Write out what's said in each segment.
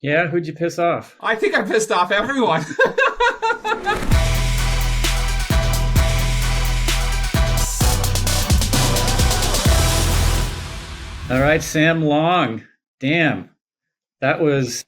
Yeah, who'd you piss off? I think I pissed off everyone. All right, Sam Long. Damn, that was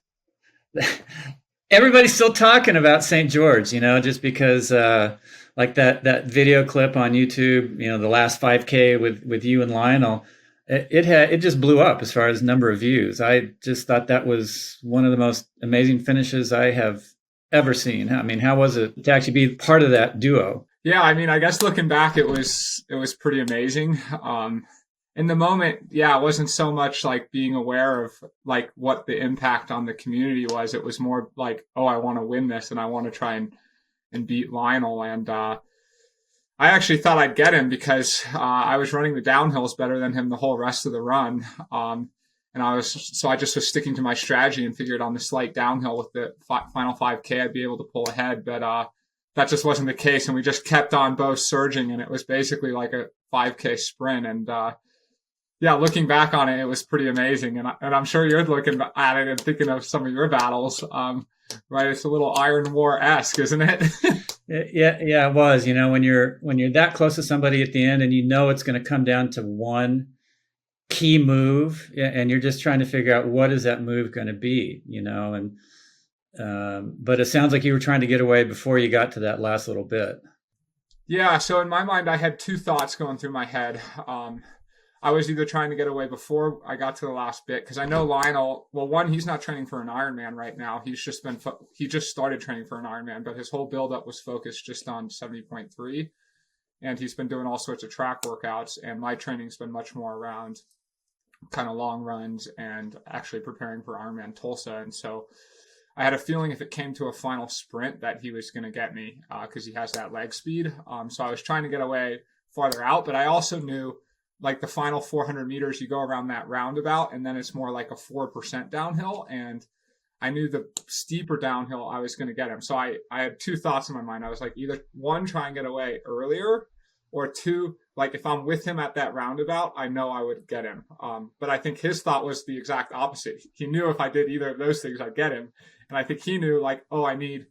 everybody's still talking about St. George, just because like that video clip on YouTube, the last 5K with you and Lionel, it just blew up as far as number of views. I just thought that was one of the most amazing finishes I have ever seen. I mean, how was it to actually be part of that duo? Yeah, I mean, I guess looking back, it was pretty amazing. In the moment, yeah, it wasn't so much like being aware of like what the impact on the community was. It was more like, oh, I want to win this and I want to try and beat Lionel. And I actually thought I'd get him because I was running the downhills better than him the whole rest of the run. And I just was sticking to my strategy and figured on the slight downhill with the final 5K, I'd be able to pull ahead. But that just wasn't the case. And we just kept on both surging, and it was basically like a 5K sprint. And yeah, looking back on it, it was pretty amazing. And I'm sure you're looking at it and thinking of some of your battles. Right? It's a little Iron War-esque, isn't it? Yeah, it was. When you're that close to somebody at the end, and it's going to come down to one key move, and you're just trying to figure out what is that move going to be, and but it sounds like you were trying to get away before you got to that last little bit. Yeah. So in my mind, I had two thoughts going through my head. I was either trying to get away before I got to the last bit because I know Lionel. Well, one, he's not training for an Ironman right now. He just started training for an Ironman, but his whole buildup was focused just on 70.3, and he's been doing all sorts of track workouts. And my training's been much more around kind of long runs and actually preparing for Ironman Tulsa. And so I had a feeling if it came to a final sprint that he was going to get me because he has that leg speed. So I was trying to get away farther out, but I also knew like the final 400 meters, you go around that roundabout and then it's more like a 4% downhill. And I knew the steeper downhill I was going to get him. So I had two thoughts in my mind. I was like, either one, try and get away earlier, or two, like if I'm with him at that roundabout, I know I would get him. But I think his thought was the exact opposite. He knew if I did either of those things, I'd get him. And I think he knew like, oh, I need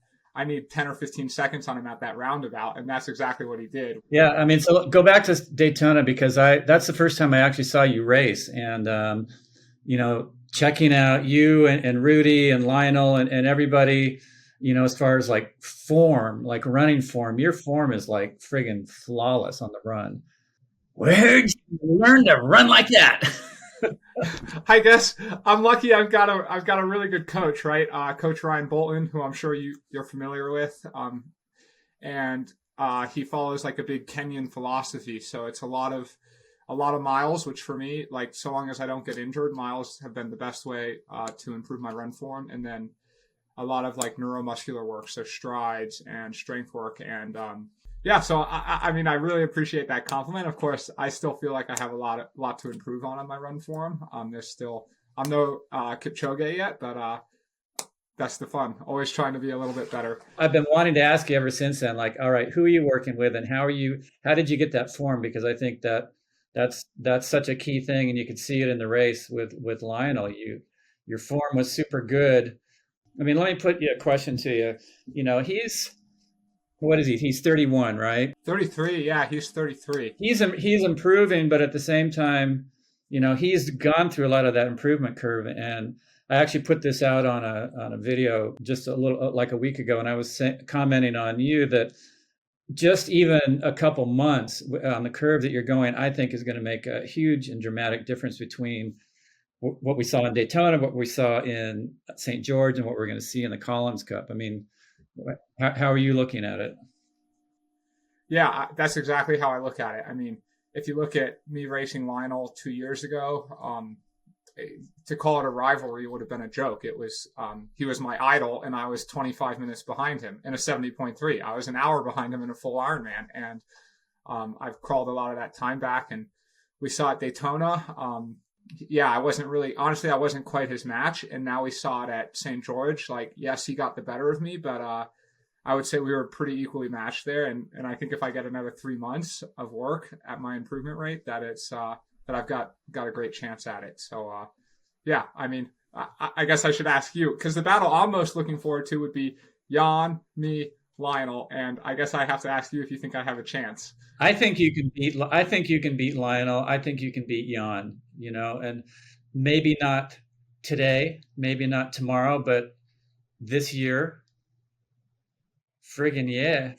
10 or 15 seconds on him at that roundabout. And that's exactly what he did. Yeah, I mean, so go back to Daytona because that's the first time I actually saw you race, and checking out you and Rudy and Lionel and everybody, as far as like form, like running form, your form is like friggin' flawless on the run. Where'd you learn to run like that? I guess I'm lucky. I've got a really good coach, right? Coach Ryan Bolton, who I'm sure you're familiar with. And he follows like a big Kenyan philosophy. So it's a lot of miles, which for me, like so long as I don't get injured, miles have been the best way to improve my run form. And then a lot of like neuromuscular work, so strides and strength work. And yeah, so I mean, I really appreciate that compliment. Of course, I still feel like I have a lot to improve on my run form. I'm no Kipchoge yet, but that's the fun. Always trying to be a little bit better. I've been wanting to ask you ever since then, like, all right, who are you working with, and how did you get that form? Because I think that's such a key thing, and you could see it in the race with Lionel. Your form was super good. I mean, let me put a question to you. What is he? He's 31, right? 33. Yeah, he's 33. He's improving, but at the same time, he's gone through a lot of that improvement curve. And I actually put this out on a video just a little like a week ago, and I was commenting on you that just even a couple months on the curve that you're going, I think is going to make a huge and dramatic difference between what we saw in Daytona, what we saw in St. George, and what we're going to see in the Collins Cup. I mean, how are you looking at it? Yeah, that's exactly how I look at it. I mean, if you look at me racing Lionel 2 years ago, to call it a rivalry would have been a joke. It was he was my idol, and I was 25 minutes behind him in a 70.3. I was an hour behind him in a full Ironman, and I've crawled a lot of that time back. And we saw at Daytona. Yeah, I wasn't quite his match. And now we saw it at St. George. Like, yes, he got the better of me, but I would say we were pretty equally matched there. And I think if I get another 3 months of work at my improvement rate, that I've got a great chance at it. So, yeah, I mean, I guess I should ask you, because the battle I'm most looking forward to would be Jan, me, Lionel, and I guess I have to ask you if you think I have a chance. I think you can beat. I think you can beat Lionel. I think you can beat Jan. And maybe not today, maybe not tomorrow, but this year, friggin' yeah,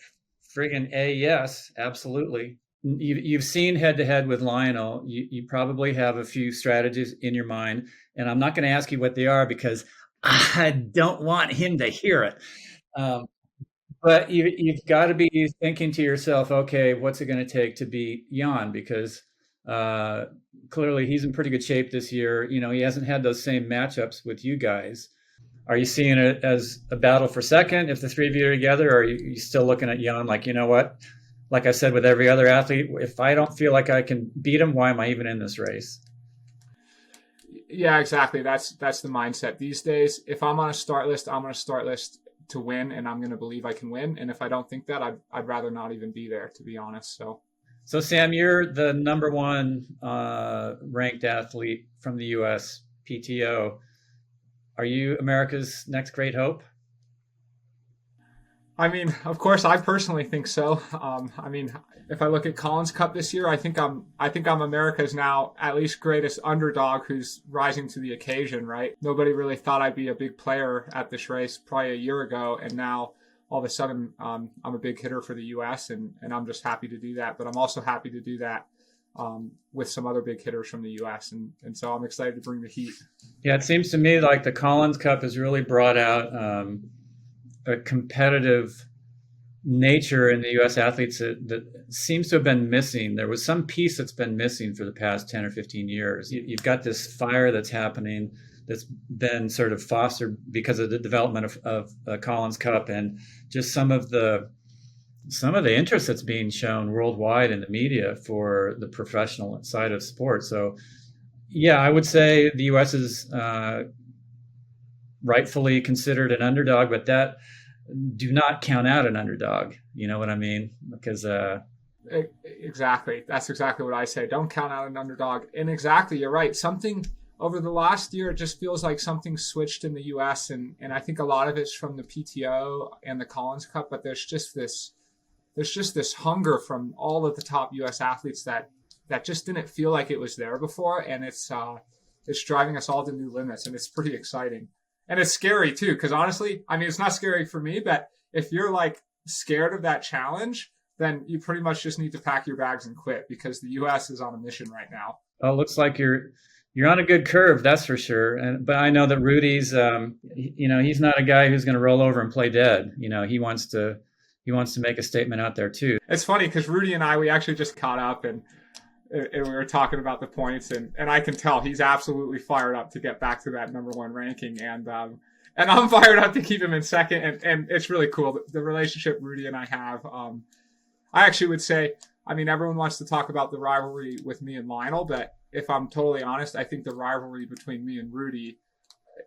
friggin' a yes, absolutely. You've seen head to head with Lionel. You probably have a few strategies in your mind, and I'm not going to ask you what they are because I don't want him to hear it. Um, but you've got to be thinking to yourself, okay, what's it going to take to beat Jan? Because uh, clearly he's in pretty good shape this year. He hasn't had those same matchups with you guys. Are you seeing it as a battle for second if the three of you are together, or are you still looking at Jan like, you know what? Like I said with every other athlete, if I don't feel like I can beat him, why am I even in this race? Yeah, exactly. That's the mindset these days. If I'm on a start list, I'm on a start list to win, and I'm going to believe I can win. And if I don't think that, I'd rather not even be there, to be honest. So Sam, you're the number one ranked athlete from the U.S. PTO. Are you America's next great hope? I mean, of course, I personally think so. If I look at Collins Cup this year, I think I'm America's now at least greatest underdog who's rising to the occasion. Right? Nobody really thought I'd be a big player at this race probably a year ago, and now all of a sudden I'm a big hitter for the U.S. and I'm just happy to do that. But I'm also happy to do that with some other big hitters from the U.S. And so I'm excited to bring the heat. Yeah, it seems to me like the Collins Cup has really brought out a competitive nature in the U.S. athletes that seems to have been missing. There was some piece that's been missing for the past 10 or 15 years. You've got this fire that's happening that's been sort of fostered because of the development of Collins Cup and just some of the interest that's being shown worldwide in the media for the professional side of sports. So, yeah, I would say the U.S. is rightfully considered an underdog, but that do not count out an underdog. You know what I mean? Because exactly, that's exactly what I say. Don't count out an underdog. And exactly, you're right. Something over the last year, it just feels like something switched in the U.S. and I think a lot of it's from the PTO and the Collins Cup. But there's just this hunger from all of the top U.S. athletes that just didn't feel like it was there before, and it's driving us all to new limits, and it's pretty exciting. And it's scary too, because honestly, I mean, it's not scary for me, but if you're like scared of that challenge, then you pretty much just need to pack your bags and quit because the U.S. is on a mission right now. Well, it looks like you're on a good curve, that's for sure. But I know that Rudy's, he's not a guy who's going to roll over and play dead. He wants to make a statement out there too. It's funny because Rudy and we actually just caught up and we were talking about the points, and I can tell he's absolutely fired up to get back to that number one ranking, and I'm fired up to keep him in second, and it's really cool the relationship Rudy and I have. I actually would say, I mean, everyone wants to talk about the rivalry with me and Lionel, but if I'm totally honest, I think the rivalry between me and Rudy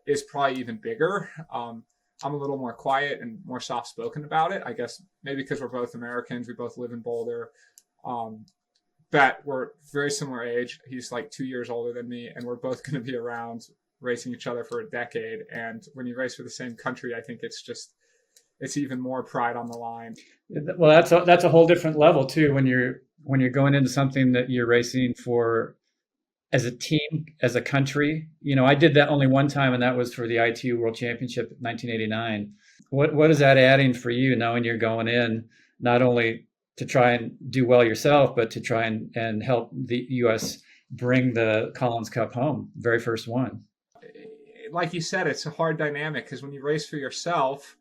is probably even bigger. I'm a little more quiet and more soft-spoken about it, I guess maybe because we're both Americans, we both live in Boulder. But we're very similar age. He's like 2 years older than me, and we're both going to be around racing each other for a decade. And when you race for the same country, I think it's even more pride on the line. Well, that's a whole different level too. When you're going into something that you're racing for as a team, as a country. I did that only one time, and that was for the ITU World Championship in 1989. What is that adding for you, knowing you're going in not only to try and do well yourself, but to try and help the U.S. bring the Collins Cup home, very first one? Like you said, it's a hard dynamic because when you race for yourself,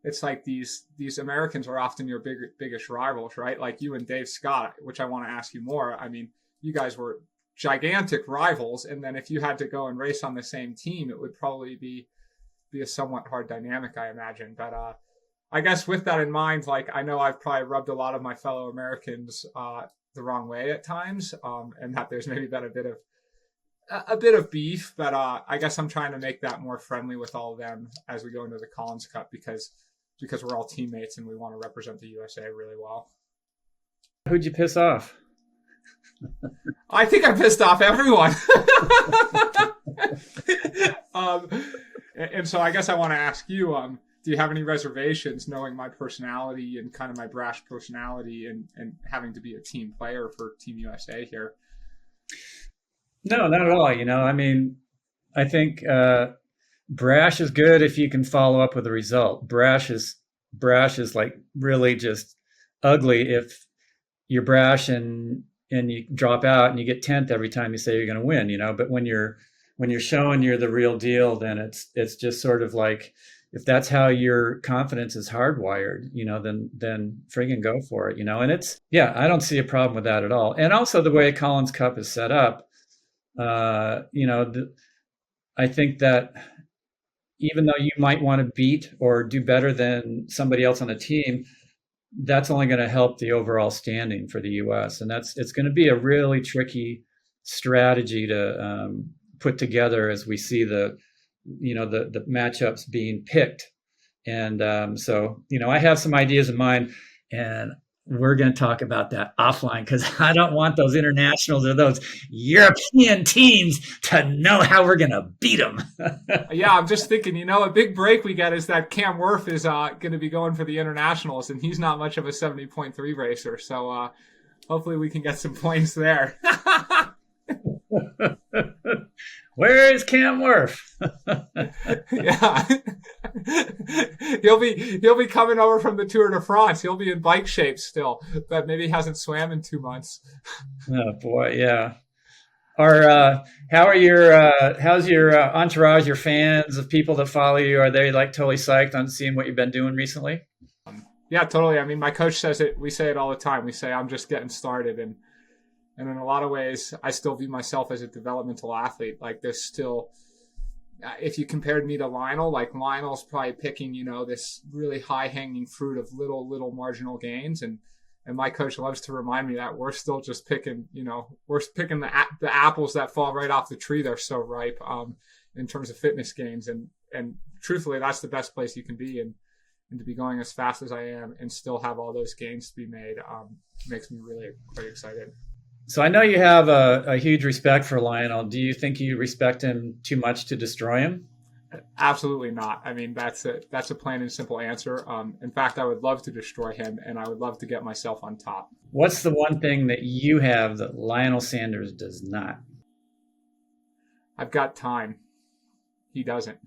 it's like these Americans are often your biggest rivals, right? Like you and Dave Scott, which I want to ask you more. I mean, you guys were gigantic rivals, and then if you had to go and race on the same team, it would probably be a somewhat hard dynamic, I imagine. But I guess with that in mind, like I know I've probably rubbed a lot of my fellow Americans the wrong way at times, and that there's maybe been a bit of beef, but I guess I'm trying to make that more friendly with all of them as we go into the Collins Cup because we're all teammates and we want to represent the USA really well. Who'd you piss off? I think I pissed off everyone. um, and so I guess I want to ask you, do you have any reservations knowing my personality and kind of my brash personality and having to be a team player for Team USA here? No, not at all. I mean, I think brash is good if you can follow up with a result. Brash is like really just ugly if you're brash and you drop out and you get 10th every time you say you're going to win. But when you're showing you're the real deal, then it's just sort of like, if that's how your confidence is hardwired, then friggin' go for it. And yeah, I don't see a problem with that at all. And also the way Collins Cup is set up, uh, you know, the, I think that even though you might want to beat or do better than somebody else on a team, that's only going to help the overall standing for the U.S. And it's going to be a really tricky strategy to put together as we see the matchups being picked. And so I have some ideas in mind, and we're going to talk about that offline because I don't want those internationals or those European teams to know how we're going to beat them. Yeah, I'm just thinking, a big break we get is that Cam Worth is going to be going for the internationals, and he's not much of a 70.3 racer. So hopefully we can get some points there. Where is Cam Worth? Yeah, he'll be coming over from the Tour de France. He'll be in bike shape still, but maybe he hasn't swam in 2 months. Oh boy, yeah. How's your entourage, your fans of people that follow you? Are they like totally psyched on seeing what you've been doing recently? Yeah, totally. I mean, my coach says it. We say it all the time. We say I'm just getting started, and in a lot of ways, I still view myself as a developmental athlete. Like there's still, if you compared me to Lionel, like Lionel's probably picking, this really high hanging fruit of little marginal gains. And my coach loves to remind me that we're still just picking, we're picking the apples that fall right off the tree. They're so ripe in terms of fitness gains. And truthfully, that's the best place you can be. And to be going as fast as I am and still have all those gains to be made makes me really quite excited. So I know you have a huge respect for Lionel. Do you think you respect him too much to destroy him? Absolutely not. I mean, that's a plain and simple answer. In fact, I would love to destroy him, and I would love to get myself on top. What's the one thing that you have that Lionel Sanders does not? I've got time. He doesn't.